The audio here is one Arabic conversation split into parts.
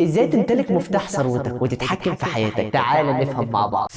ازاي تمتلك مفتاح ثروتك وتتحكم في حياتك؟ تعال نفهم مع بعض.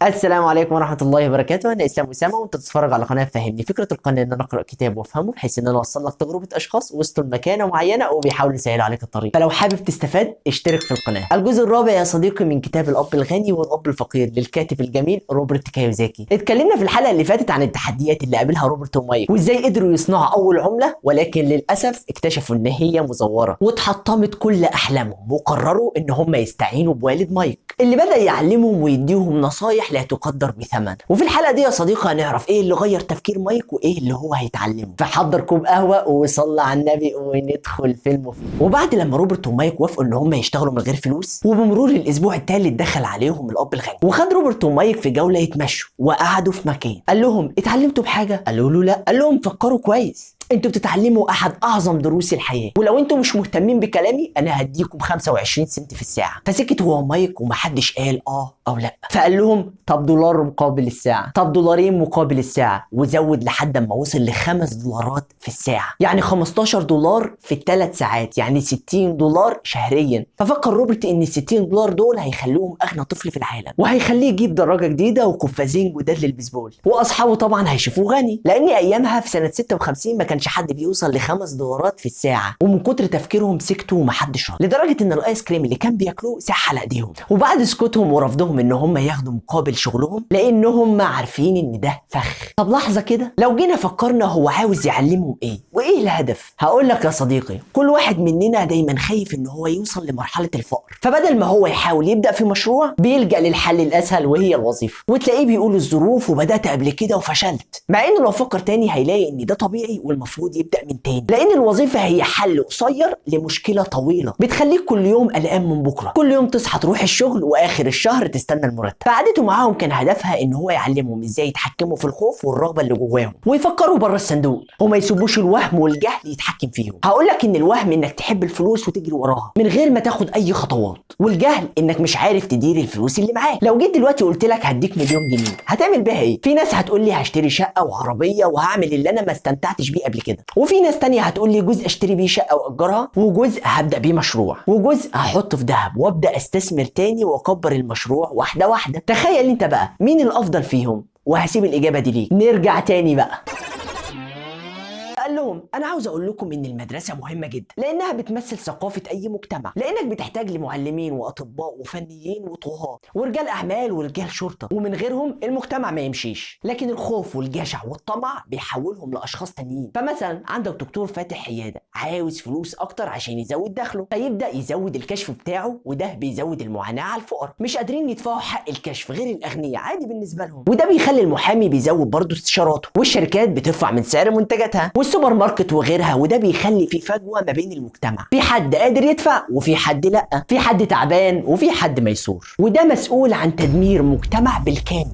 السلام عليكم ورحمة الله وبركاته. أنا إسلام أسامة وأنت بتتفرج على قناة فهمني. فكرة القناة إن أنا أقرأ كتاب وأفهمه بحيث إن أنا أوصل لك تجربة أشخاص وصلوا لمكانة معينة وبيحاولوا يسهلوا عليك الطريق. فلو حابب تستفاد اشترك في القناة. الجزء الرابع يا صديقي من كتاب الأب الغني والأب الفقير للكاتب الجميل روبرت كيوساكي. اتكلمنا في الحلقة اللي فاتت عن التحديات اللي قابلها روبرت ومايك وإزاي قدروا يصنعوا أول عملة، ولكن للأسف اكتشفوا إن هي مزورة واتحطمت كل أحلامهم وقرروا إن هم يستعينوا بوالد مايك اللي بدأ يعلمهم ويديهم نصايح لا تقدر بثمن. وفي الحلقه دي يا صديقي هنعرف ايه اللي غير تفكير مايك وايه اللي هو هيتعلمه. فحضر كوب قهوه وصلى على النبي وندخل في المفيد. وبعد لما روبرت ومايك وافقوا ان هم يشتغلوا من غير فلوس، وبمرور الاسبوع التالت دخل عليهم الاب الغني وخد روبرت ومايك في جوله يتمشوا وقعدوا في مكان. قال لهم اتعلمتوا بحاجه؟ قالوا له لا. قال لهم فكروا كويس، انتوا بتتعلموا احد اعظم دروس الحياه، ولو انتوا مش مهتمين بكلامي انا هديكم 25 سنت في الساعه. فسكت هو ومايك ومحدش قال اه او لا. فقال لهم طب دولار مقابل الساعه، طب دولارين مقابل الساعه، وزود لحد ما وصل ل5 دولارات في الساعه، يعني 15 دولار في الثلاث ساعات، يعني 60 دولار شهريا. ففكر روبرت ان ال 60 دولار دول هيخلوهم اغنى طفل في العالم، وهيخليه يجيب دراجه جديده وقفازين جداد للبيسبول، واصحابه طبعا هيشوفوه غني، لان ايامها في سنه 56 ما كانش حد بيوصل ل5 دولارات في الساعه. ومن كتر تفكيرهم سكتوا ومحدش رد، لدرجه ان الايس كريم اللي كان بياكلوه ساح على ايديهم. وبعد سكوتهم ورفضهم ان هم ياخدوا مقابل شغلهم، لانهم عارفين ان ده فخ. طب لحظه كده، لو جينا فكرنا هو عاوز يعلمهم ايه وايه الهدف؟ هقول لك يا صديقي، كل واحد مننا دايما خايف ان هو يوصل لمرحله الفقر، فبدل ما هو يحاول يبدا في مشروع بيلجا للحل الاسهل وهي الوظيفه، وتلاقيه بيقول الظروف وبدات قبل كده وفشلت، مع انه لو فكر تاني هيلاقي ان ده طبيعي والمفروض يبدا من تاني، لان الوظيفه هي حل قصير لمشكله طويله بتخليك كل يوم قلقان من بكره، كل يوم تصحى تروح الشغل واخر الشهر تستنى المرتب. فقعدته معاهم كان هدفها ان هو يعلمهم ازاي يتحكموا في الخوف والرغبه اللي جواهم ويفكروا بره الصندوق وما يسيبوش الوهم والجهل يتحكم فيهم. هقول لك ان الوهم انك تحب الفلوس وتجري وراها من غير ما تاخد اي خطوات، والجهل انك مش عارف تدير الفلوس اللي معاك. لو جيت دلوقتي قلت لك هديك مليون جنيه هتعمل بيها ايه؟ في ناس هتقول لي هشتري شقه وعربيه وهعمل اللي انا ما استمتعتش بيه قبل كده، وفي ناس تانية هتقول لي جزء اشتري بيه شقه واجرها، وجزء هبدا بيه مشروع، وجزء هحطه في ذهب وابدا استثمر تاني واكبر المشروع واحده واحده. تخيل انت بقى مين الافضل فيهم، وهسيب الاجابه دي ليك. نرجع تاني بقى. قال لهم انا عاوز اقول لكم ان المدرسه مهمه جدا لانها بتمثل ثقافه اي مجتمع، لانك بتحتاج لمعلمين واطباء وفنيين وطهاه ورجال اعمال ورجال شرطه، ومن غيرهم المجتمع ما يمشيش. لكن الخوف والجشع والطمع بيحولهم لاشخاص تانيين. فمثلا عندك دكتور فاتح عياده عاوز فلوس اكتر عشان يزود دخله، فيبدا يزود الكشف بتاعه، وده بيزود المعاناه على الفقراء مش قادرين يدفعوا حق الكشف غير الاغنياء عادي بالنسبه لهم، وده بيخلي المحامي بيزود برضه استشاراته، والشركات بترفع من سعر منتجاتها، والسوبر ماركت وغيرها، وده بيخلي في فجوه ما بين المجتمع، في حد قادر يدفع وفي حد لا، في حد تعبان وفي حد ميسور، وده مسؤول عن تدمير مجتمع بالكامل.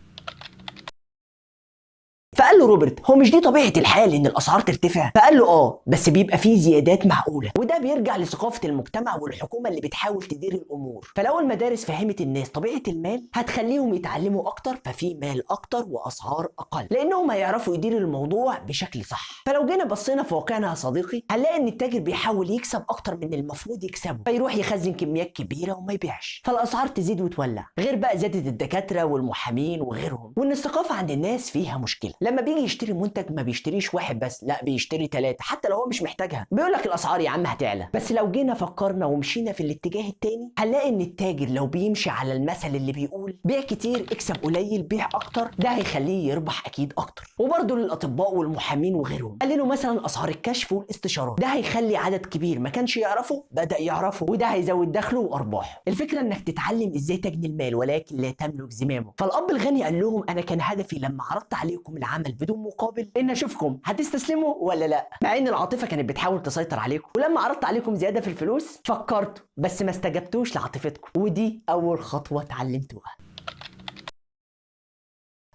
فقال له روبرت هو مش دي طبيعه الحال ان الاسعار ترتفع؟ فقال له اه بس بيبقى فيه زيادات معقوله، وده بيرجع لثقافه المجتمع والحكومه اللي بتحاول تدير الامور. فلو المدارس فهمت الناس طبيعه المال هتخليهم يتعلموا اكتر، ففي مال اكتر واسعار اقل، لانهم هيعرفوا يديروا الموضوع بشكل صح. فلو جينا بصينا في واقعنا يا صديقي هنلاقي ان التاجر بيحاول يكسب اكتر من المفروض يكسبه، فيروح يخزن كميات كبيره وما يبيعش، فالاسعار تزيد وتولع، غير بقى زياده الدكاتره والمحامين وغيرهم. وان الثقافه عند الناس فيها مشكله، لما بيجي يشتري منتج ما بيشتريش واحد بس، لا بيشتري 3 حتى لو هو مش محتاجها، بيقول لك الاسعار يا عم هتعلى. بس لو جينا فكرنا ومشينا في الاتجاه التاني هنلاقي ان التاجر لو بيمشي على المثل اللي بيقول بيع كتير اكسب قليل بيع اكتر، ده هيخليه يربح اكيد اكتر. وبرده للاطباء والمحامين وغيرهم قللوا مثلا اسعار الكشف والاستشارات، ده هيخلي عدد كبير ما كانش يعرفه بدا يعرفه، وده هيزود دخله وارباحه. الفكره انك تتعلم ازاي تجني المال ولكن لا تملك زمامه. فالاب الغني قال لهم انا كان هدفي لما عرضت عليكم العمل بدون مقابل ان اشوفكم هتستسلموا ولا لا، مع ان العاطفه كانت بتحاول تسيطر عليكم، ولما عرضت عليكم زياده في الفلوس فكرتوا بس ما استجبتوش لعاطفتكم، ودي اول خطوه اتعلمتوها.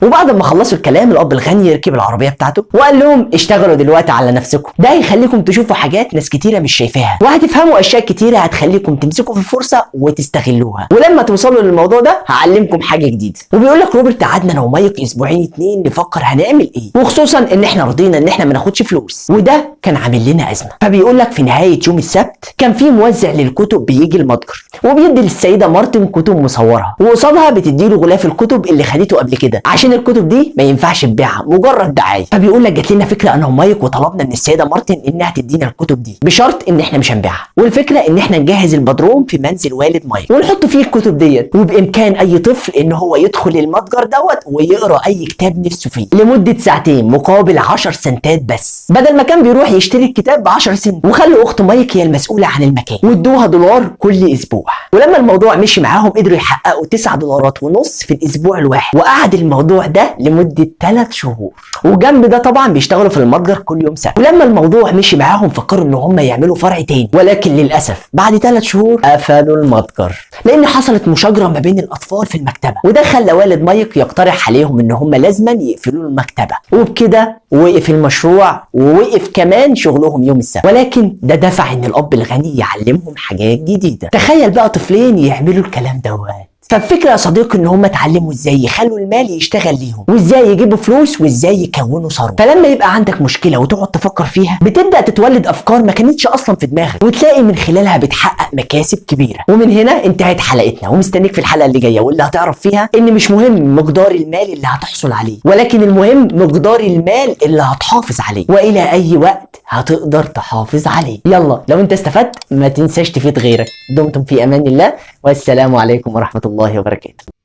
وبعد ما خلصوا الكلام الاب الغني ركب العربيه بتاعته وقال لهم اشتغلوا دلوقتي على نفسكم، ده هيخليكم تشوفوا حاجات ناس كتيره مش شايفاها، وهتفهموا اشياء كتيره هتخليكم تمسكوا في الفرصه وتستغلوها، ولما توصلوا للموضوع ده هعلمكم حاجه جديده. وبيقول لك روبرت قعدنا انا ومايك اسبوعين اتنين نفكر هنعمل ايه، وخصوصا ان احنا رضينا ان احنا ما ناخدش فلوس، وده كان عامل لنا ازمه. فبيقول لك في نهايه يوم السبت كان في موزع للكتب بيجي المتجر وبيدي للسيده مارتن كتب مصوره، وقصادها بتديله غلاف الكتب اللي خدته قبل كده عشان الكتب دي ما ينفعش تبيعها، مجرد دعايه. فبيقول لك جات لنا فكره انا ومايك وطلبنا من السيده مارتن انها تدينا الكتب دي بشرط ان احنا مش هنبيعها، والفكره ان احنا نجهز البدروم في منزل والد مايك ونحط فيه الكتب ديت، وبامكان اي طفل ان هو يدخل المتجر دوت ويقرا اي كتاب نفسه فيه لمده ساعتين مقابل 10 سنتات بس، بدل ما كان بيروح يشتري الكتاب ب 10 سنت. وخلوا اخت مايك هي المسؤوله عن المكان وادوها $1 كل اسبوع. ولما الموضوع مشي معاهم قدروا يحققوا $9.50 في الاسبوع الواحد، وقعد الموضوع ده لمده 3 شهور. وجنب ده طبعا بيشتغلوا في المتجر كل يوم سبت. ولما الموضوع مشي معاهم فكروا ان هم يعملوا فرع تاني، ولكن للاسف بعد 3 شهور قفلوا المتجر لان حصلت مشاجره ما بين الاطفال في المكتبه، وده خلى والد مايك يقترح عليهم ان هم لازما يقفلوا المكتبه، وبكده وقف المشروع ووقف كمان شغلهم يوم السبت. ولكن ده دفع ان الاب الغني يعلمهم حاجات جديده. تخيل بقى طفلين يعملوا الكلام دوت. فالفكره يا صديقي ان هم اتعلموا ازاي يخلوا المال يشتغل ليهم، وازاي يجيبوا فلوس، وازاي يكونوا ثروه. فلما يبقى عندك مشكله وتقعد تفكر فيها بتبدا تتولد افكار ما كانتش اصلا في دماغك، وتلاقي من خلالها بتحقق مكاسب كبيره. ومن هنا انتهت حلقتنا، ومستنيك في الحلقه اللي جايه واللي هتعرف فيها ان مش مهم مقدار المال اللي هتحصل عليه، ولكن المهم مقدار المال اللي هتحافظ عليه، والى اي وقت هتقدر تحافظ عليه. يلا لو انت استفدت ما تنساش تفيد غيرك. دمتم في امان الله، والسلام عليكم ورحمه الله وبركاته.